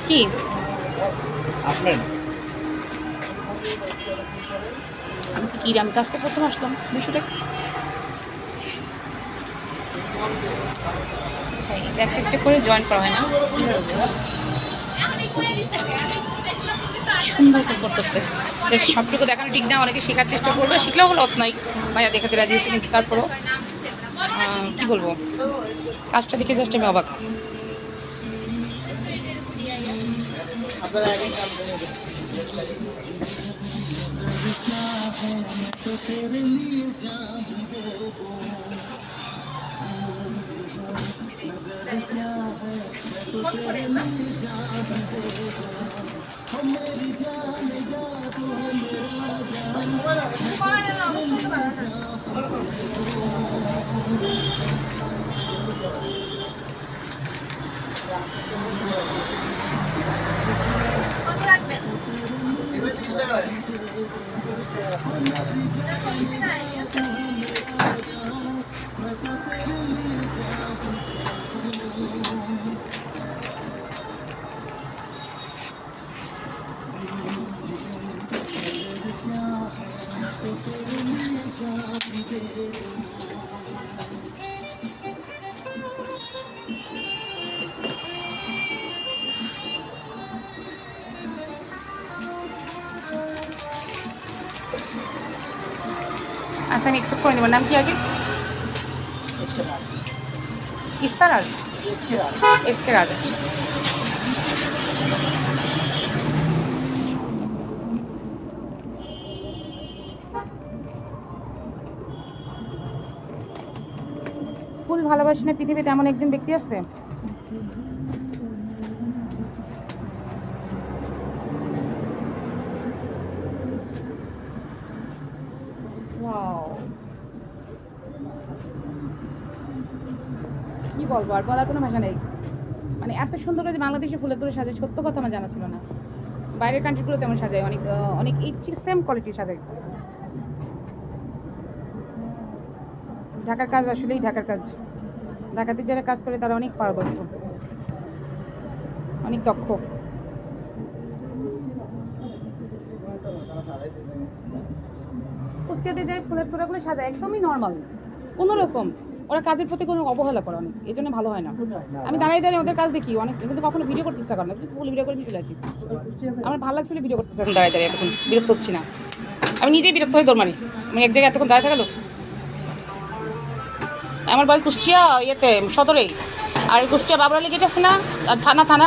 কি আমি কি আমি তো আজকে প্রথম আসলাম 200 টাকা। আচ্ছা এটা একটা একটা করে জয়েন করা হয় না? সুন্দর করে করতেছে, সবটুকু দেখানো ঠিক না, অনেকে শেখার চেষ্টা করবে, শিখলেও হলো নাই, ভাইয়া দেখাতে রাজি হয়েছে, কিন্তু তারপরও কি বলবো, কাজটা দেখে জাস্ট আমি অবাক। আচ্ছা আমি অ্যাকসেপ্ট করে নেব। নাম কি আগে? ইস্তার রাজ, এসকে রাজ। ফুল ভালোবাসি না পৃথিবীতে এমন একজন ব্যক্তি আছে? কি বলবো, আর বলার কোনো ভাষা নেই। মানে এত সুন্দর করে যে বাংলাদেশে ফুলের তোড়ে সাজায়, সত্য কথা আমার জানা ছিল না। বাইরের কান্ট্রিগুলো তেমন সাজায়, অনেক অনেক এই সেম কোয়ালিটির সাজায়। ঢাকার কাজ আসলেই ঢাকার কাজ। ঢাকাতে যারা কাজ করে তারা অনেক পারদর্শী, অনেক দক্ষ। কুষ্টিয়াতে যে ফুলের তোড়াগুলো সাজায় একদমই নর্মাল, কোনো রকম ওরা কাজের প্রতি কোনো অবহেলা করে অনেক, এই জন্য ভালো হয় না। আমি দাঁড়াই দাঁড়িয়ে ওদের কাজ দেখি অনেক, কিন্তু কখনো ভিডিও করতে ইচ্ছা করে না, কিন্তু ফুল ভিডিও করে চলে আসি। আমার ভালো লাগছিল ভিডিও করতে, এখন দাঁড়াই দাঁড়িয়ে এতক্ষণ বিরক্ত হচ্ছি না, আমি নিজেই বিরক্ত হয়ে দৌড় মারি। আমি এক জায়গায় এতক্ষণ দাঁড়িয়ে থাকলো। আমার বাড়ি কুষ্টিয়া ইয়েতে সদরেই, আর কুষ্টিয়া বাবরালি গেট আছে না, থানা